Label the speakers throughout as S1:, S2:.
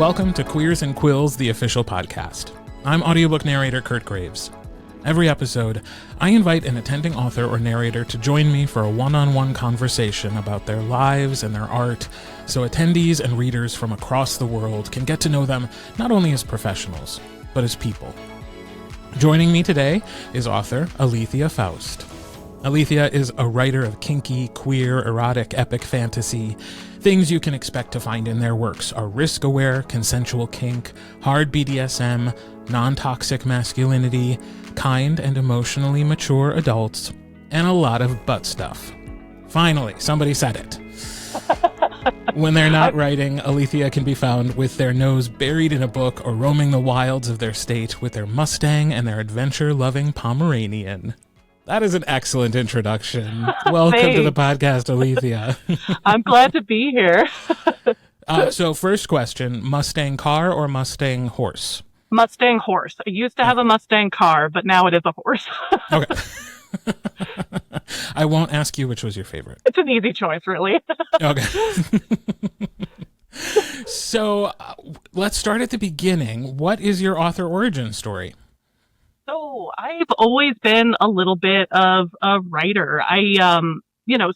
S1: Welcome to Queers Quills, the official podcast. I'm audiobook narrator Kirt Graves. Every episode, I invite an attending author or narrator to join me for a one-on-one conversation about their lives and their art, so attendees and readers from across the world can get to know them not only as professionals, but as people. Joining me today is author Alethea Faust. Alethea is a writer of kinky, queer, erotic, epic fantasy. Things you can expect to find in their works are risk-aware, consensual kink, hard BDSM, non-toxic masculinity, kind and emotionally mature adults, and a lot of butt stuff. Finally, somebody said it. When they're not writing, Alethea can be found with their nose buried in a book or roaming the wilds of their state with their Mustang and their adventure-loving Pomeranian. That is an excellent introduction. Welcome to the podcast, Alethea.
S2: I'm glad to be here.
S1: So first question, Mustang car or Mustang horse?
S2: Mustang horse. I used to have a Mustang car, but now it is a horse.
S1: Okay. I won't ask you which was your favorite.
S2: It's an easy choice, really.
S1: Okay. So let's start at the beginning. What is your author origin story?
S2: So I've always been a little bit of a writer. I,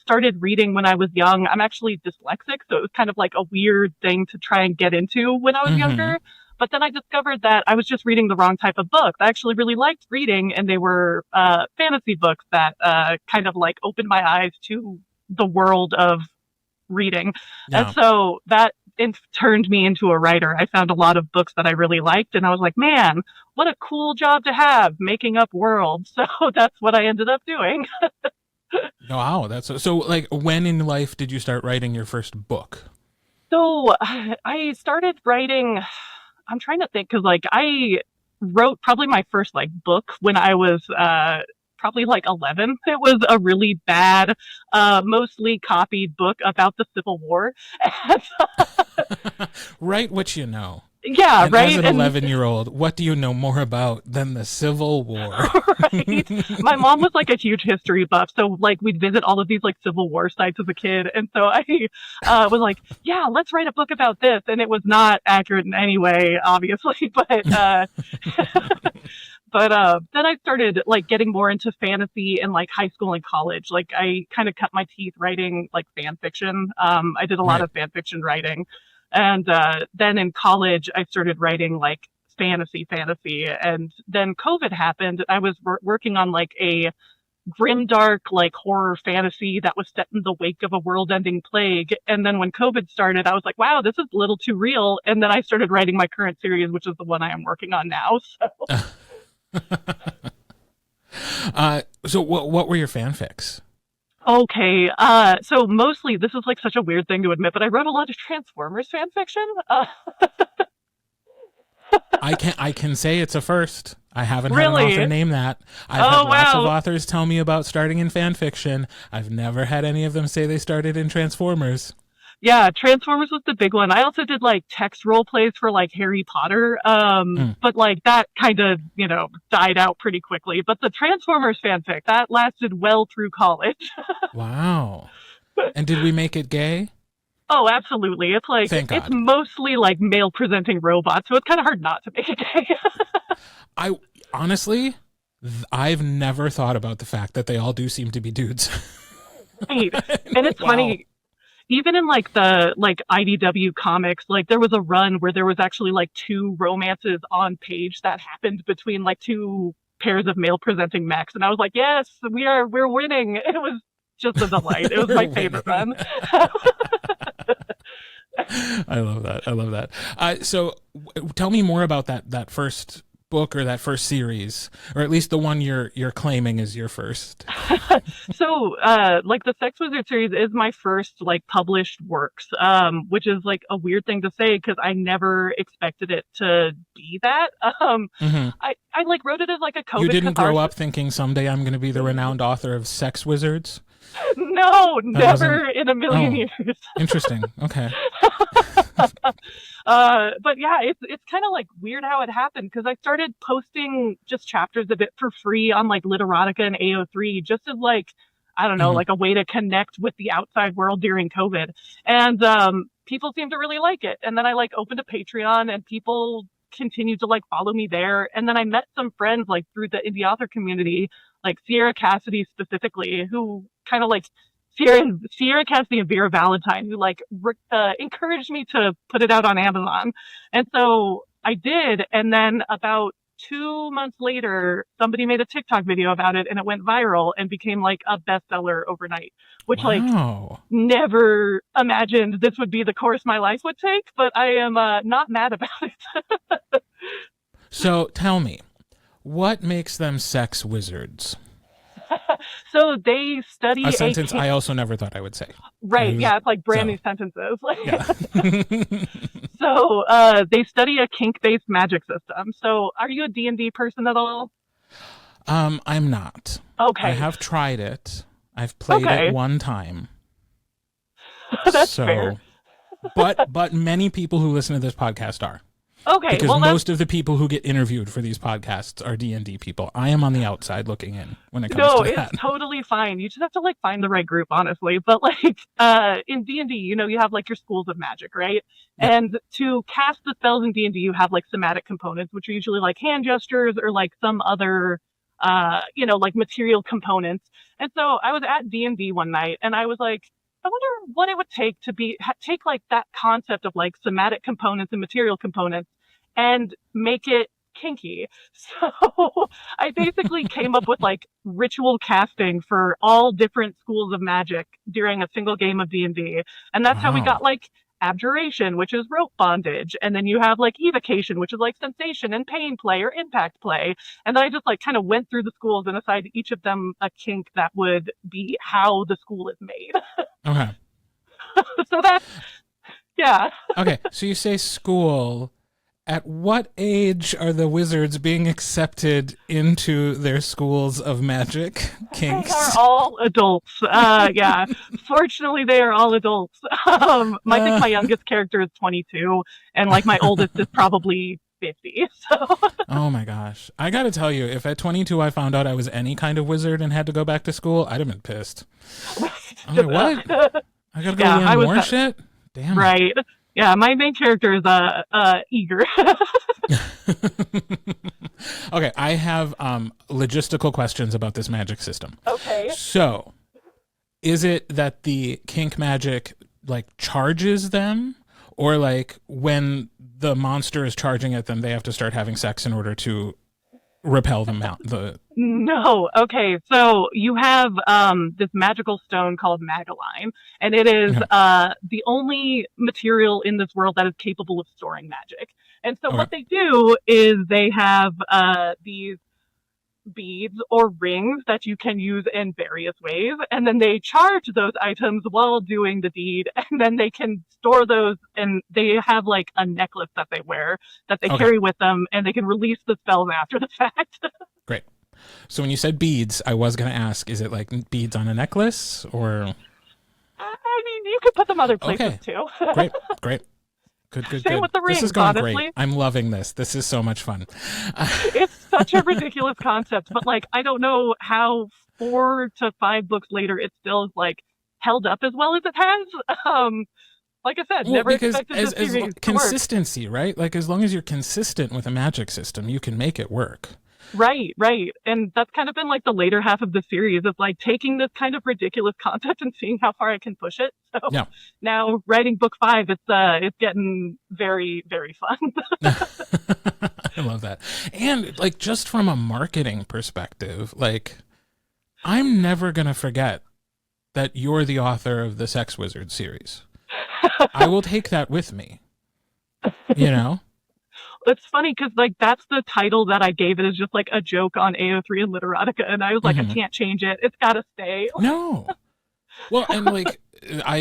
S2: started reading when I was young. I'm actually dyslexic, so it was kind of like a weird thing to try and get into when I was younger. But then I discovered that I was just reading the wrong type of book. I actually really liked reading, and they were fantasy books that kind of like opened my eyes to the world of reading. Yeah. And so that turned me into a writer. I found a lot of books that I really liked, and I was like, man, what a cool job to have, making up worlds. So that's what I ended up doing.
S1: Wow, that's so. Like, when in life did you start writing your first book?
S2: So I started writing. I'm trying to think, because like I wrote probably my first like book when I was probably like 11. It was a really bad, mostly copied book about the Civil War.
S1: Write what you know.
S2: Yeah,
S1: and
S2: right.
S1: As an 11-year-old, what do you know more about than the Civil War?
S2: Right. My mom was like a huge history buff, so like we'd visit all of these like Civil War sites as a kid, and so I was like, yeah, let's write a book about this, and it was not accurate in any way, obviously, but then I started like getting more into fantasy in like high school and college. Like I kind of cut my teeth writing like fan fiction. I did a lot of fan fiction writing. And then in college, I started writing like fantasy. And then COVID happened. I was working on like a grimdark like horror fantasy that was set in the wake of a world-ending plague. And then when COVID started, I was like, wow, this is a little too real. And then I started writing my current series, which is the one I am working on now.
S1: So what were your fanfics?
S2: Okay, so mostly, this is like such a weird thing to admit, but I wrote a lot of Transformers fan fiction.
S1: I can say it's a first. I haven't
S2: really?
S1: had an author name that. I've had lots of authors tell me about starting in fan fiction. I've never had any of them say they started in Transformers.
S2: Yeah, Transformers was the big one. I also did like text role plays for like Harry Potter, but like that kind of, died out pretty quickly. But the Transformers fanfic, that lasted well through college.
S1: Wow. And did we make it gay?
S2: Oh, absolutely. It's like, it's mostly like male presenting robots, so it's kind of hard not to make it gay.
S1: Honestly, I've never thought about the fact that they all do seem to be dudes.
S2: Right. And it's funny. Even in like the like IDW comics, like there was a run where there was actually like two romances on page that happened between like two pairs of male presenting mechs, and I was like, yes, we're winning. It was just a delight. It was my favorite run.
S1: I love that. So tell me more about that first book or that first series, or at least the one you're claiming is your first.
S2: So like the Sex Wizard series is my first like published works, which is like a weird thing to say because I never expected it to be that. I like wrote it as like a COVID
S1: You didn't
S2: catharsis.
S1: grow up thinking someday I'm going to be the renowned author of Sex Wizards?
S2: No, never in a million years.
S1: Interesting. Okay.
S2: But yeah, it's kind of like weird how it happened because I started posting just chapters of it for free on like Literotica and AO3 just as like, I don't know, like a way to connect with the outside world during COVID. And people seem to really like it. And then I like opened a Patreon and people continued to like follow me there. And then I met some friends like through the indie author community, like Sierra Cassidy specifically, who kind of like Sierra Cassidy and Vera Valentine, who like encouraged me to put it out on Amazon. And so I did. And then about 2 months later, somebody made a TikTok video about it and it went viral and became like a bestseller overnight, which like never imagined this would be the course my life would take, but I am not mad about it.
S1: So tell me, what makes them sex wizards?
S2: So they study
S1: a sentence I also never thought I would say.
S2: Right. Yeah. It's like brand new sentences.
S1: Yeah.
S2: So they study a kink-based magic system. So are you a D&D person at all?
S1: I'm not.
S2: Okay.
S1: I have tried it. I've played it one time.
S2: That's fair.
S1: But many people who listen to this podcast are.
S2: Okay,
S1: because most of the people who get interviewed for these podcasts are D&D people. I am on the outside looking in when it comes to that.
S2: No, it's totally fine. You just have to like find the right group, honestly. But like in D&D, you have like your schools of magic, right? Yeah. And to cast the spells in D&D, you have like somatic components, which are usually like hand gestures or like some other like material components. And so I was at D&D one night and I was like, I wonder what it would take to take like that concept of like somatic components and material components and make it kinky. So I basically came up with like ritual casting for all different schools of magic during a single game of D&D. And that's how we got like abjuration, which is rope bondage. And then you have like evocation, which is like sensation and pain play or impact play. And then I just like kind of went through the schools and assigned each of them a kink that would be how the school is made.
S1: Okay.
S2: So that's, yeah.
S1: Okay. So you say school. At what age are the wizards being accepted into their schools of magic kinks?
S2: They are all adults. Yeah. Fortunately, they are all adults. I think my youngest character is 22, and like my oldest is probably 50. So.
S1: Oh my gosh. I gotta tell you, if at 22 I found out I was any kind of wizard and had to go back to school, I'd have been pissed. I'm like, what? I gotta go learn more shit? Damn.
S2: Right. Yeah, my main character is eager.
S1: Okay, I have logistical questions about this magic system.
S2: Okay.
S1: So, is it that the kink magic like charges them, or like when the monster is charging at them, they have to start having sex in order to repel them out?
S2: No. Okay. So you have this magical stone called Magaline, and it is the only material in this world that is capable of storing magic. And so what they do is they have these beads or rings that you can use in various ways, and then they charge those items while doing the deed, and then they can store those, and they have like a necklace that they wear that they carry with them, and they can release the spells after the fact.
S1: Great. So when you said beads, I was going to ask, is it like beads on a necklace, or?
S2: I mean, you could put them other places too.
S1: Great. Good.
S2: Same with the rings,
S1: this is going
S2: honestly.
S1: Great. I'm loving this. This is so much fun.
S2: It's such a ridiculous concept, but like, I don't know how 4 to 5 books later, it still is like held up as well as it has. Like I said, never expected this series to
S1: consistency, right? Like as long as you're consistent with a magic system, you can make it work.
S2: Right. And that's kind of been like the later half of the series of like taking this kind of ridiculous concept and seeing how far I can push it. So now writing book 5, it's getting very, very fun.
S1: I love that. And like just from a marketing perspective, like I'm never going to forget that you're the author of the Sex Wizard series. I will take that with me,
S2: It's funny because like that's the title that I gave it as just like a joke on AO3 and Literotica, and I was like, I can't change it. It's got to stay.
S1: No. Well, and like I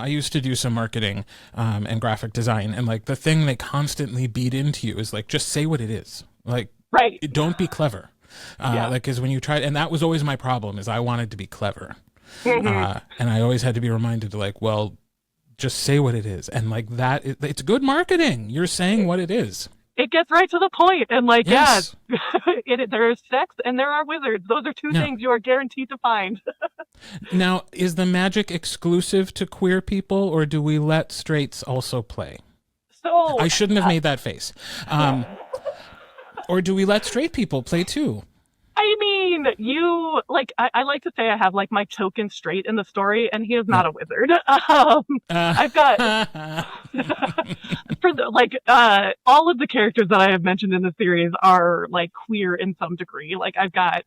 S1: used to do some marketing and graphic design, and like the thing they constantly beat into you is like just say what it is. Like don't be clever. Like because when you try, and that was always my problem is I wanted to be clever, and I always had to be reminded to like, well, just say what it is, and like that it's good marketing. You're saying what it is.
S2: it gets right to the point. And like,
S1: Yes.
S2: yeah, there's sex and there are wizards. Those are two
S1: Yeah.
S2: things you are guaranteed to find.
S1: Now, is the magic exclusive to queer people, or do we let straights also play?
S2: So
S1: I shouldn't have made that face. Or do we let straight people play too?
S2: I mean, you like I like to say I have like my token straight in the story, and he is not a wizard. I've got for the like all of the characters that I have mentioned in the series are like queer in some degree. Like I've got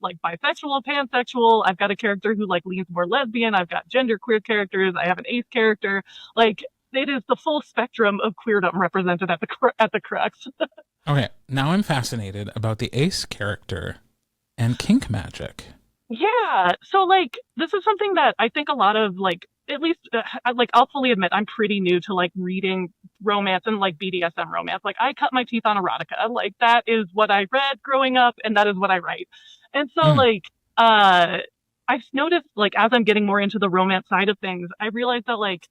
S2: like bisexual, pansexual. I've got a character who like leans more lesbian. I've got genderqueer characters. I have an ace character. Like it is the full spectrum of queerdom represented at the crux.
S1: Okay, now I'm fascinated about the ace character and kink magic.
S2: Yeah. So like this is something that I think a lot of like at least like I'll fully admit I'm pretty new to like reading romance and like BDSM romance. Like I cut my teeth on erotica. Like that is what I read growing up and that is what I write. And so
S1: Mm,
S2: like I've noticed like as I'm getting more into the romance side of things, I realized that like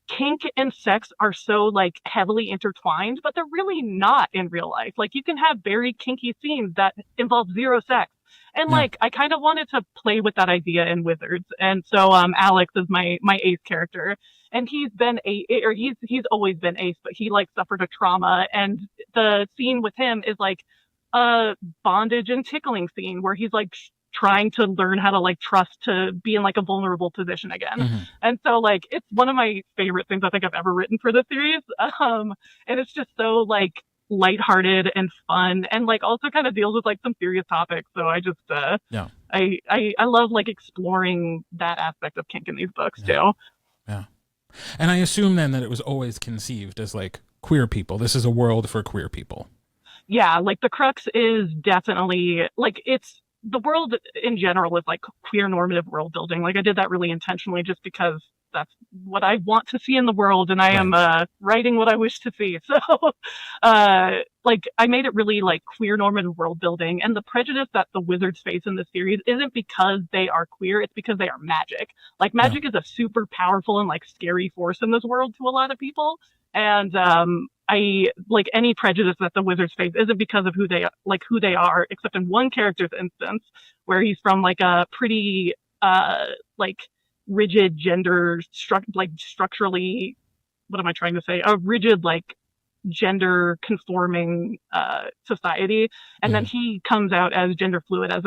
S2: kink and sex are so like heavily intertwined, but they're really not in real life. Like you can have very kinky scenes that involve zero sex. And
S1: yeah.
S2: like I kind of wanted to play with that idea in Wizards. And so Alex is my ace character. And he's been he's always been ace, but he like suffered a trauma. And the scene with him is like a bondage and tickling scene where he's like trying to learn how to like trust to be in like a vulnerable position again.
S1: Hmm.
S2: And so like it's one of my favorite things I think I've ever written for the series. And it's just so like lighthearted and fun and like also kind of deals with like some serious topics. So I just
S1: Yeah.
S2: I love like exploring that aspect of kink in these books
S1: Yeah.
S2: too.
S1: Yeah. And I assume then that it was always conceived as like queer people. This is a world for queer people.
S2: Yeah, like the crux is definitely like it's the world in general is like queer normative world building. Like I did that really intentionally just because that's what I want to see in the world and I
S1: Right.
S2: am writing what I wish to see. So like I made it really like queer normative world building and the prejudice that the wizards face in the series isn't because they are queer, it's because they are magic. Like
S1: Yeah.
S2: magic is a super powerful and like scary force in this world to a lot of people. And I like any prejudice that the wizards face isn't because of who they are, except in one character's instance where he's from like a pretty like rigid like structurally, what am I trying to say? A rigid like gender conforming society, and then
S1: Hmm.
S2: he comes out as gender fluid as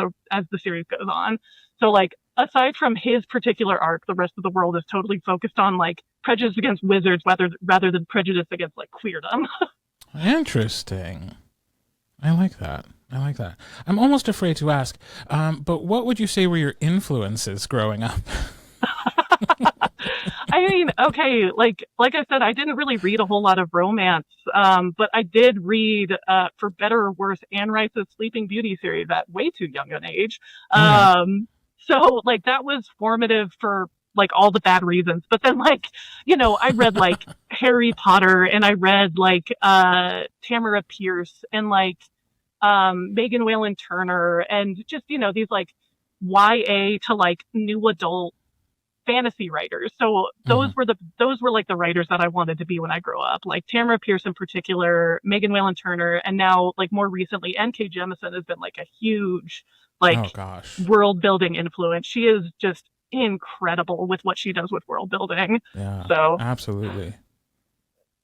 S2: the series goes on. So like aside from his particular arc, the rest of the world is totally focused on like prejudice against wizards rather than prejudice against like queerdom.
S1: Interesting. I like that. I like that. I'm almost afraid to ask, but what would you say were your influences growing up?
S2: I mean, okay, like I said, I didn't really read a whole lot of romance, but I did read, for better or worse, Anne Rice's Sleeping Beauty series at way too young an age.
S1: Okay.
S2: So like that was formative for like all the bad reasons. But then like, I read like Harry Potter and I read like Tamara Pierce and like Megan Whalen Turner and just, these like YA to like new adult fantasy writers. So
S1: Hmm.
S2: those were like the writers that I wanted to be when I grow up. Like Tamara Pierce in particular, Megan Whalen Turner, and now like more recently, N.K. Jemisin has been like a huge
S1: Oh
S2: like
S1: gosh.
S2: world building influence. She is just incredible with what she does with world building.
S1: Yeah,
S2: So
S1: absolutely.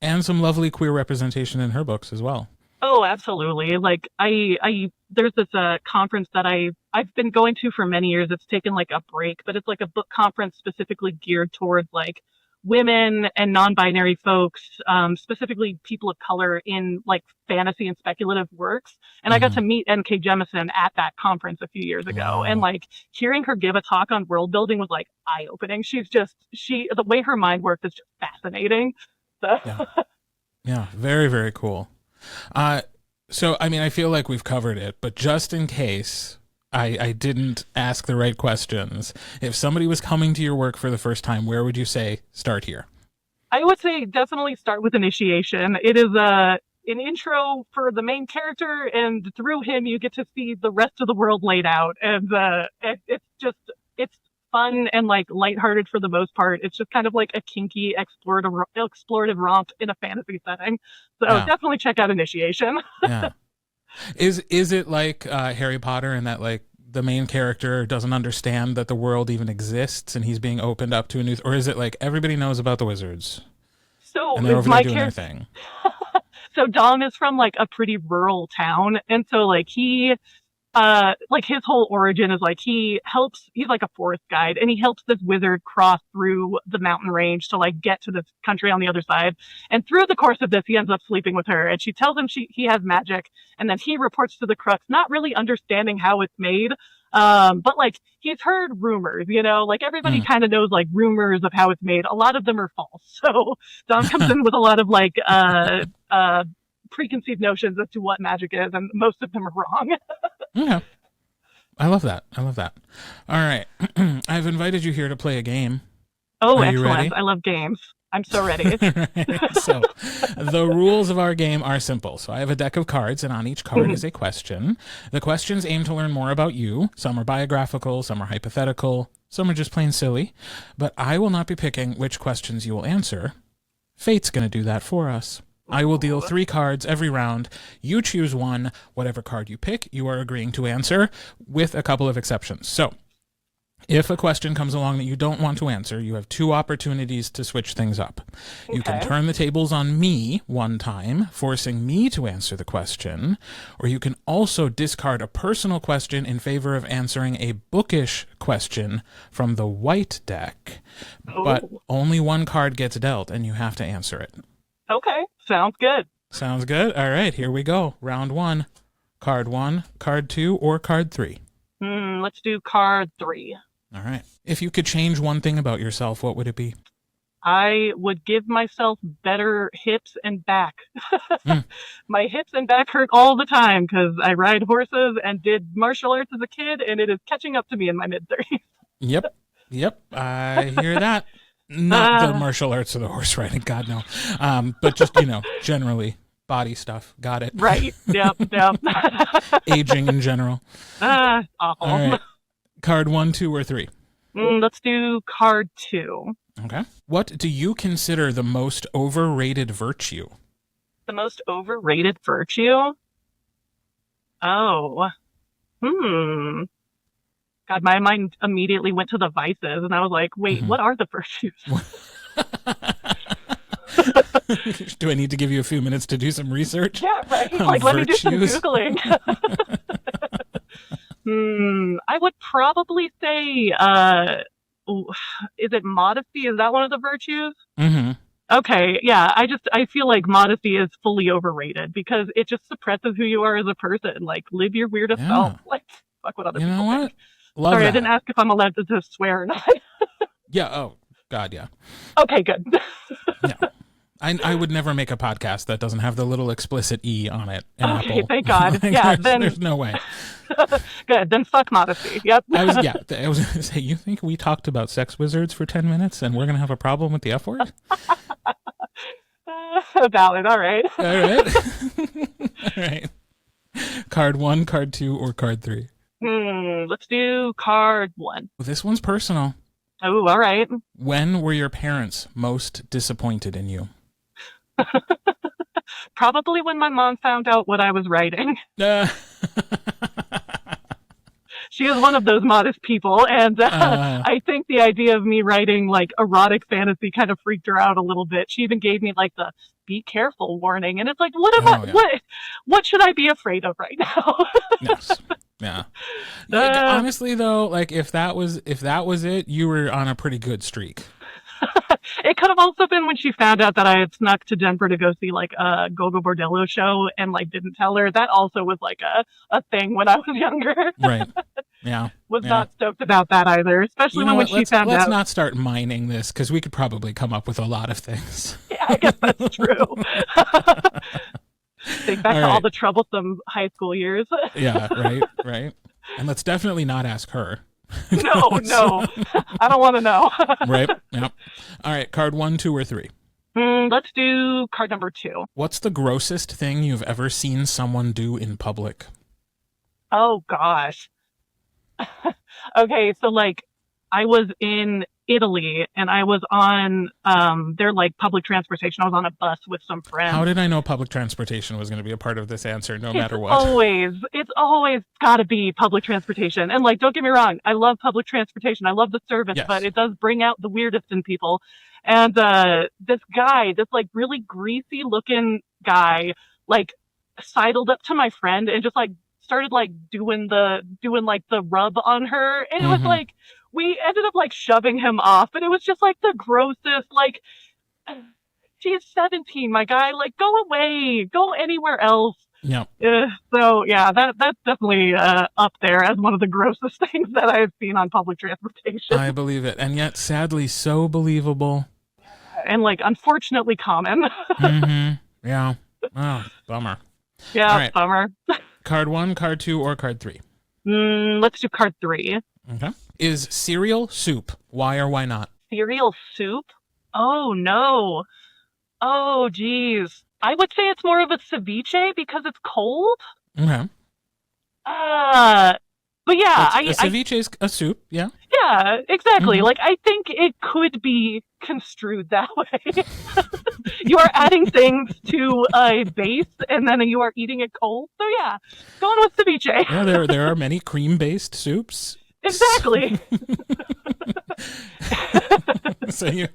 S1: And some lovely queer representation in her books as well.
S2: oh, absolutely. Like I there's this conference that I've been going to for many years. It's taken like a break, but it's like a book conference specifically geared towards like women and non-binary folks, specifically people of color in like fantasy and speculative works. And I got
S1: Hmm.
S2: to meet N.K. Jemisin at that conference a few years ago. And
S1: Wow.
S2: like hearing her give a talk on world building was like eye-opening. The way her mind works is just fascinating. So
S1: Yeah. Yeah. Very, very cool. Uh, so, I mean, I feel like we've covered it, but just in case I didn't ask the right questions, if somebody was coming to your work for the first time, where would you say start here?
S2: I would say definitely start with initiation. It is an intro for the main character, and through him you get to see the rest of the world laid out. And it's fun and like lighthearted for the most part. It's just kind of like a kinky explorative romp in a fantasy setting. So
S1: Yeah.
S2: definitely check out Initiation.
S1: Yeah. Is it like Harry Potter in that like the main character doesn't understand that the world even exists and he's being opened up to a new, or is it like everybody knows about the wizards
S2: So
S1: and they're over there
S2: my
S1: doing their
S2: character,
S1: thing?
S2: so Dom is from like a pretty rural town, and so like like his whole origin is like he's like a forest guide, and he helps this wizard cross through the mountain range to like get to this country on the other side. And through the course of this, he ends up sleeping with her, and she tells him he has magic, and then he reports to the Crux, not really understanding how it's made. But like he's heard rumors, like everybody kind of knows like rumors of how it's made. A lot of them are false. So Dom comes in with a lot of like preconceived notions as to what magic is, and most of them are wrong.
S1: Yeah. I love that. I love that. All right. I've invited you here to play a game.
S2: Oh,
S1: Are you
S2: excellent.
S1: ready?
S2: I love games. I'm so ready.
S1: Right. So the rules of our game are simple. So I have a deck of cards, and on each card is a question. The questions aim to learn more about you. Some are biographical, some are hypothetical, some are just plain silly. But I will not be picking which questions you will answer. Fate's going to do that for us. I will deal 3 cards every round. You choose one. Whatever card you pick, you are agreeing to answer, with a couple of exceptions. So if a question comes along that you don't want to answer, you have 2 opportunities to switch things up. You can turn the tables on me one time, forcing me to answer the question, or you can also discard a personal question in favor of answering a bookish question from the white deck. But only one card gets dealt, and you have to answer it.
S2: Okay, sounds good.
S1: Sounds good. All right, here we go. Round 1. Card 1, card 2, or card 3?
S2: Let's do card 3.
S1: All right. If you could change one thing about yourself, what would it be?
S2: I would give myself better hips and back. My hips and back hurt all the time because I ride horses and did martial arts as a kid, and it is catching up to me in my mid-30s.
S1: Yep. I hear that. Not the martial arts or the horse riding, God no. But just, generally body stuff. Got it.
S2: Right. Yep.
S1: Aging in general.
S2: Awful.
S1: All right. Card 1, 2, or 3?
S2: Let's do card 2.
S1: Okay. What do you consider the most overrated virtue?
S2: The most overrated virtue? Oh. God, my mind immediately went to the vices, and I was like, wait, what are the virtues?
S1: Do I need to give you a few minutes to do some research?
S2: Yeah, right. Like, let me do some Googling. I would probably say, is it modesty? Is that one of the virtues?
S1: Mm-hmm.
S2: Okay, yeah. I feel like modesty is fully overrated because it just suppresses who you are as a person. Like, live your weirdest self. Like, fuck what other people think.
S1: What? Love
S2: Sorry,
S1: that.
S2: I didn't ask if I'm allowed to swear or not.
S1: Yeah. Oh, God, yeah.
S2: Okay, good.
S1: Yeah. I would never make a podcast that doesn't have the little explicit E on it.
S2: Okay,
S1: Apple.
S2: thank God.
S1: Like,
S2: Yeah,
S1: there's no way.
S2: Good, then fuck modesty. Yep.
S1: I was going to say, you think we talked about sex wizards for 10 minutes and we're going to have a problem with the F word?
S2: Valid, all right.
S1: All right. All right. Card 1, card 2, or card 3?
S2: Let's do card 1.
S1: Well, this one's personal.
S2: Oh, all right.
S1: When were your parents most disappointed in you?
S2: Probably when my mom found out what I was writing. She is one of those modest people, and I think the idea of me writing like erotic fantasy kind of freaked her out a little bit. She even gave me like the "be careful" warning, and it's like, what should I be afraid of right now?
S1: Yes. Yeah. Honestly, though, like if that was it, you were on a pretty good streak.
S2: It could have also been when she found out that I had snuck to Denver to go see like a Gogo Bordello show and like didn't tell her. That also was like a thing when I was younger.
S1: Right. Yeah.
S2: Was not stoked about that either, especially when she found out.
S1: Let's not start mining this because we could probably come up with a lot of things.
S2: Yeah, I guess that's true. Think back to all the troublesome high school years.
S1: Yeah, right. And let's definitely not ask her.
S2: No. I don't want to know.
S1: Right. Yep. All right. Card 1, 2, or 3?
S2: Let's do card number 2.
S1: What's the grossest thing you've ever seen someone do in public?
S2: Oh, gosh. Okay, so like, I was in Italy and I was on their like public transportation. I was on a bus with some friends.
S1: How did I know public transportation was going to be a part of this answer, no matter what?
S2: It's always got to be public transportation. And like, don't get me wrong, I love public transportation. I love the service,
S1: Yes.
S2: but it does bring out the weirdest in people. And this guy, this like really greasy looking guy, like sidled up to my friend and just like started like doing like the rub on her. And it was like, we ended up like shoving him off, and it was just like the grossest, like, she's 17, my guy, like, go away, go anywhere else.
S1: Yeah.
S2: So yeah, that's definitely up there as one of the grossest things that I've seen on public transportation.
S1: I believe it. And yet, sadly, so believable.
S2: And like, unfortunately common.
S1: Yeah. Oh, bummer.
S2: Yeah,
S1: all right.
S2: Bummer.
S1: Card 1, card 2, or card 3?
S2: Let's do card 3.
S1: Okay. Is cereal soup? Why or why not?
S2: Cereal soup? Oh, no. Oh, geez. I would say it's more of a ceviche because it's cold.
S1: Okay.
S2: But yeah,
S1: a ceviche is a soup, yeah.
S2: Yeah, exactly. Like, I think it could be construed that way. You are adding things to a base, and then you are eating it cold. So yeah, going with ceviche.
S1: Yeah, there are many cream-based soups.
S2: Exactly.
S1: So you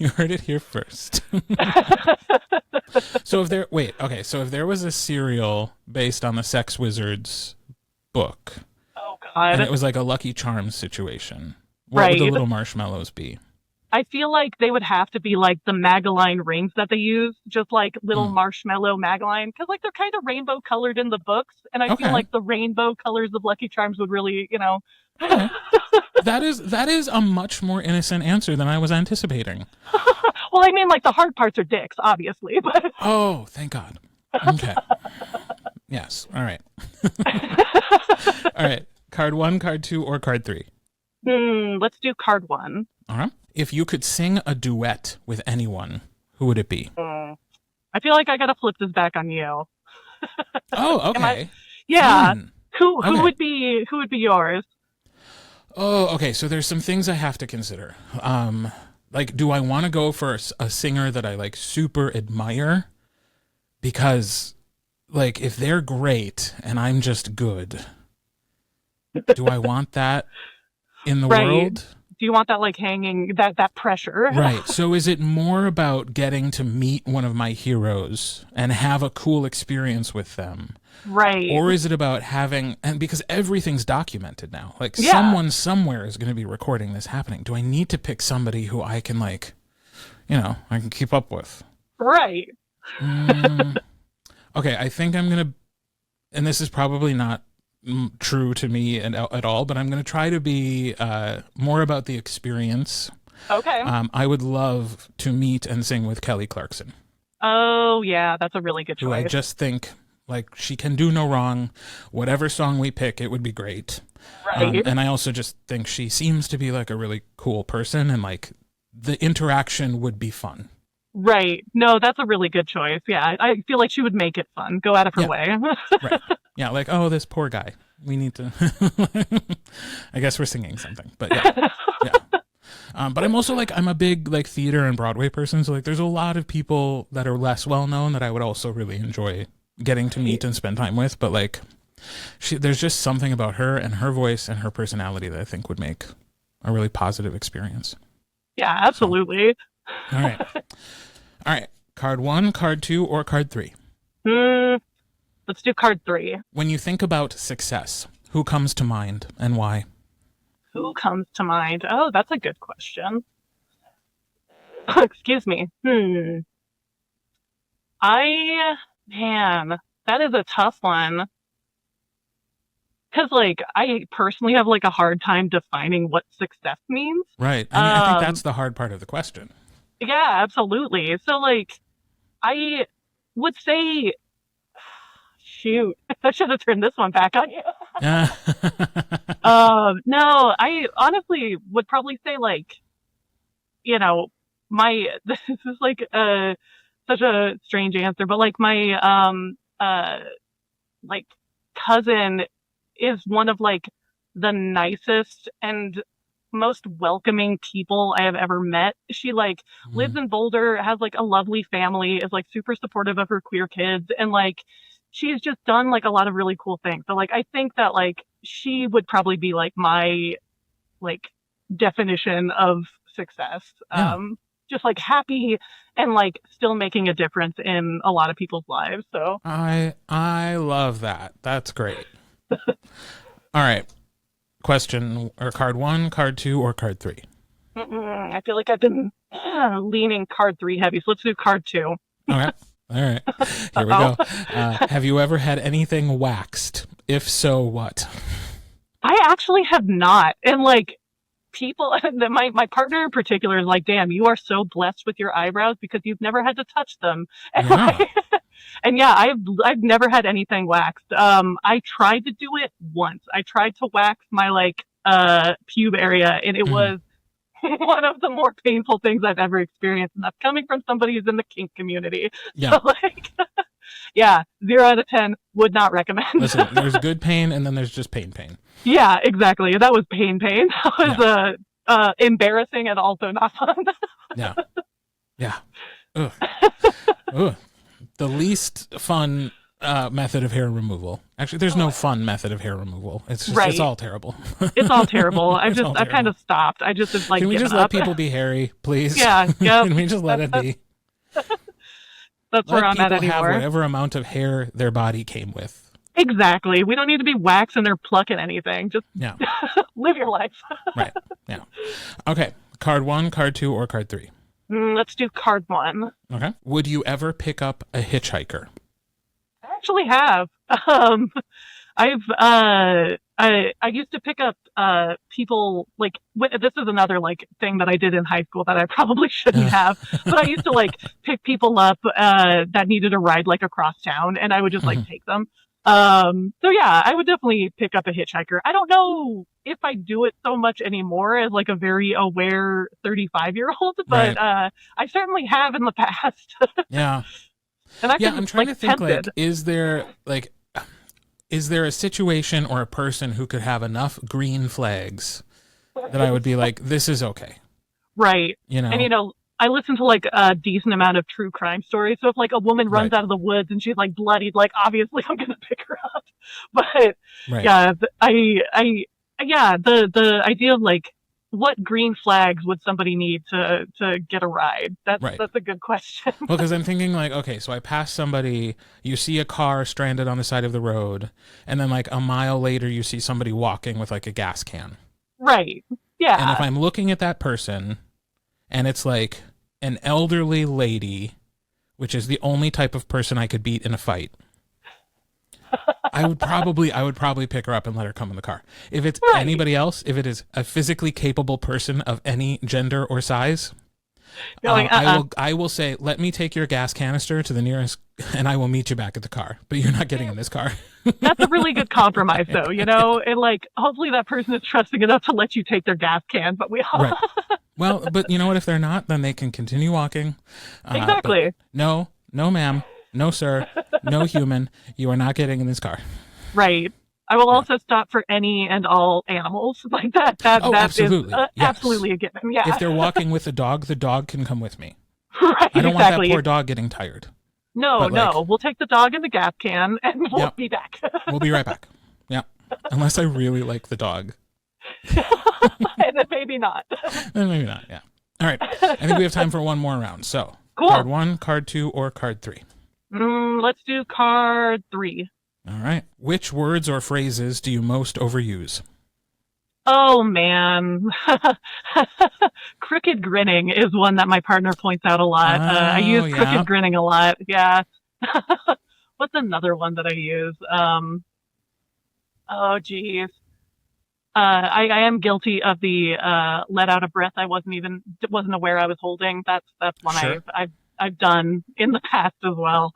S1: heard it here first. So if there was a cereal based on the Sex Wizards book,
S2: oh god,
S1: and it was like a Lucky Charms situation, what would the little marshmallows be?
S2: I feel like they would have to be like the Mageline rings that they use, just like little marshmallow Mageline, because like they're kind of rainbow colored in the books, and I feel like the rainbow colors of Lucky Charms would really,
S1: Okay. That is a much more innocent answer than I was anticipating.
S2: Well, I mean, like, the hard parts are dicks, obviously, but...
S1: Oh, thank God. Okay. Yes. All right. All right. Card 1, card 2, or card 3?
S2: Let's do card 1.
S1: All right. If you could sing a duet with anyone, who would it be?
S2: I feel like I gotta flip this back on you.
S1: Oh, okay.
S2: Yeah.
S1: Fun.
S2: Who would be yours?
S1: Oh, okay. So there's some things I have to consider. Like, do I want to go for a singer that I like super admire? Because, like, if they're great and I'm just good, do I want that in the world?
S2: Do you want that, like, hanging, that pressure?
S1: Right. So is it more about getting to meet one of my heroes and have a cool experience with them?
S2: Right.
S1: Or is it about having, and because everything's documented now, like someone somewhere is going to be recording this happening. Do I need to pick somebody who I can like, I can keep up with?
S2: Right.
S1: Okay. I think I'm going to, and this is probably not true to me at all, but I'm going to try to be more about the experience.
S2: Okay.
S1: I would love to meet and sing with Kelly Clarkson.
S2: Oh, yeah. That's a really good choice.
S1: Who I just think, like, she can do no wrong. Whatever song we pick, it would be great.
S2: Right.
S1: And I also just think she seems to be, like, a really cool person, and, like, the interaction would be fun.
S2: Right. No, that's a really good choice. Yeah, I feel like she would make it fun. Go out of her way.
S1: Right. Yeah, like, oh, this poor guy. We need to... I guess we're singing something, but yeah. But I'm also, like, I'm a big, like, theater and Broadway person, so, like, there's a lot of people that are less well-known that I would also really enjoy getting to meet and spend time with, but like there's just something about her and her voice and her personality that I think would make a really positive experience.
S2: Yeah, absolutely.
S1: So, all right. Card 1, card 2, or card 3?
S2: Let's do card 3.
S1: When you think about success, who comes to mind and why?
S2: Who comes to mind? Oh, that's a good question. Excuse me. Man, that is a tough one. Because, like, I personally have, like, a hard time defining what success means.
S1: Right. I think that's the hard part of the question.
S2: Yeah, absolutely. So, like, I would say... Shoot, I should have turned this one back on you. No, I honestly would probably say, like, this is, like, such a strange answer, but like my like cousin is one of like the nicest and most welcoming people I have ever met. She like lives in Boulder, has like a lovely family, is like super supportive of her queer kids, and like she's just done like a lot of really cool things. So like I think that like she would probably be like my like definition of success.
S1: Yeah.
S2: Just like happy and like still making a difference in a lot of people's lives. So
S1: I love that. That's great. All right. Question or card 1, card 2, or card 3?
S2: I feel like I've been leaning card 3 heavy. So let's do card 2.
S1: Okay. All right. Here we go. Have you ever had anything waxed? If so, what?
S2: I actually have not. And like people, my partner in particular is like, damn, you are so blessed with your eyebrows because you've never had to touch them. And,
S1: Yeah.
S2: and yeah, I've never had anything waxed. I tried to do it once. I tried to wax my like pube area, and it was one of the more painful things I've ever experienced. And that's coming from somebody who's in the kink community.
S1: Yeah.
S2: So like yeah, 0 out of 10, would not recommend.
S1: Listen, there's good pain and then there's just pain.
S2: Yeah, exactly. That was pain. That was embarrassing and also not fun.
S1: Yeah. Yeah. Ugh. Ugh. The least fun method of hair removal. Actually, there's no fun method of hair removal. It's just, it's all terrible.
S2: It's all terrible. I kind of stopped. I just like,
S1: can we just let people be hairy, please?
S2: Yeah. Yep.
S1: Can we just let it be?
S2: That's where I'm at anymore.
S1: Have whatever amount of hair their body came with.
S2: Exactly. We don't need to be waxing or plucking anything. Just live your life.
S1: Right. Yeah. Okay. Card 1, card 2, or card 3?
S2: Let's do card 1.
S1: Okay. Would you ever pick up a hitchhiker?
S2: I actually have. I used to pick up people like this is another like thing that I did in high school that I probably shouldn't have, but I used to like pick people up that needed a ride like across town, and I would just like take them. So yeah, I would definitely pick up a hitchhiker. I don't know if I do it so much anymore as like a very aware 35-year-old, but I certainly have in the past.
S1: Yeah.
S2: And
S1: I'm trying to think like is there a situation or a person who could have enough green flags that I would be like, this is okay.
S2: Right.
S1: You know.
S2: And I listen to like a decent amount of true crime stories. So if like a woman runs out of the woods and she's like bloodied, like obviously I'm gonna pick her up. But yeah, the idea of like what green flags would somebody need to get a ride? That's a good question.
S1: Well, because I'm thinking like, okay, so I pass somebody, you see a car stranded on the side of the road, and then like a mile later you see somebody walking with like a gas can.
S2: Right. Yeah.
S1: And if I'm looking at that person and it's like an elderly lady, which is the only type of person I could beat in a fight, I would probably pick her up and let her come in the car. If it's anybody else, if it is a physically capable person of any gender or size, I will say, let me take your gas canister to the nearest, and I will meet you back at the car. But you're not getting in this car.
S2: That's a really good compromise, though. And like hopefully that person is trusting enough to let you take their gas can. But we all.
S1: Right. Well, but you know what? If they're not, then they can continue walking.
S2: Exactly.
S1: No, ma'am. No, sir. No human. You are not getting in this car.
S2: Right. I will also stop for any and all animals like that. That
S1: absolutely.
S2: Is absolutely a given. Yeah.
S1: If they're walking with the dog can come with me.
S2: Right.
S1: I don't want that poor dog getting tired.
S2: No. We'll take the dog in the gas can and we'll be back.
S1: We'll be right back. Yeah. Unless I really like the dog.
S2: And then maybe not.
S1: Then maybe not. Yeah. All right. I think we have time for one more round. So,
S2: cool.
S1: Card 1, card 2, or card 3?
S2: Let's do card 3.
S1: All right. Which words or phrases do you most overuse?
S2: Oh, man. Crooked grinning is one that my partner points out a lot. I use crooked grinning a lot. Yeah. What's another one that I use? Oh, geez. I am guilty of the let out a breath I wasn't aware I was holding. That's one
S1: sure.
S2: I've done in the past as well.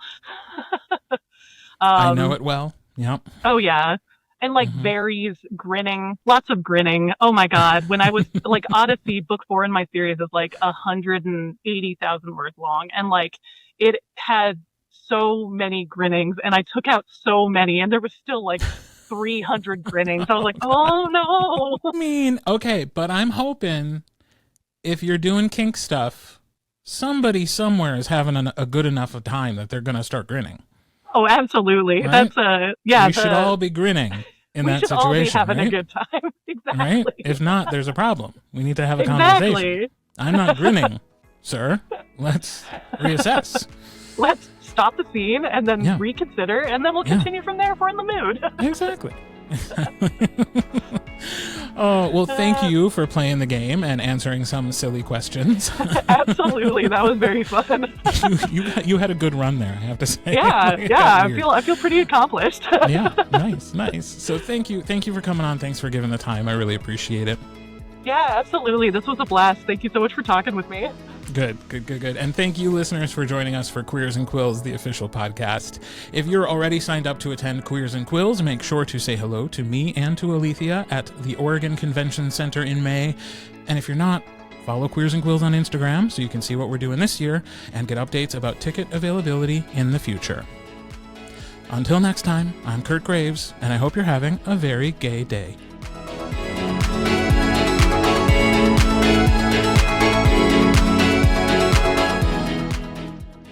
S1: I know it well. Yep.
S2: Oh yeah. And like varies grinning, lots of grinning. Oh my God. When I was like Odyssey, book 4 in my series is like 180,000 words long. And like it had so many grinnings and I took out so many and there was still like 300 grinnings. I was like, oh no.
S1: I mean, okay, but I'm hoping if you're doing kink stuff, somebody somewhere is having a good enough of time that they're going to start grinning.
S2: Oh, absolutely.
S1: Right?
S2: That's
S1: We should all be grinning in that situation.
S2: We should all be having
S1: right?
S2: a good time. Exactly.
S1: Right? If not, there's a problem. We need to have a
S2: Exactly.
S1: conversation. I'm not grinning, sir. Let's reassess.
S2: Let's stop the scene and then reconsider, and then we'll continue from there if we're in the mood.
S1: Exactly. Oh, well, thank you for playing the game and answering some silly questions.
S2: Absolutely. That was very fun.
S1: You had a good run there, I have to say.
S2: Yeah, I feel pretty accomplished.
S1: Yeah, nice. So thank you for coming on. Thanks for giving the time. I really appreciate it.
S2: Yeah, absolutely. This was a blast. Thank you so much for talking with me.
S1: Good. And thank you, listeners, for joining us for Queers and Quills, the official podcast. If you're already signed up to attend Queers and Quills, make sure to say hello to me and to Alethea at the Oregon Convention Center in May. And if you're not, follow Queers and Quills on Instagram so you can see what we're doing this year and get updates about ticket availability in the future. Until next time, I'm Kirt Graves, and I hope you're having a very gay day.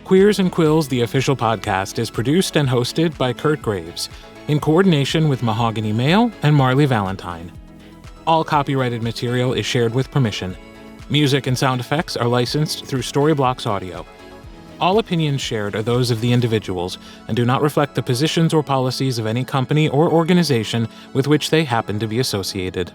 S1: Queers and Quills, the official podcast, is produced and hosted by Kirt Graves, in coordination with Mahogany Mail and Marley Valentine. All copyrighted material is shared with permission. Music and sound effects are licensed through Storyblocks Audio. All opinions shared are those of the individuals and do not reflect the positions or policies of any company or organization with which they happen to be associated.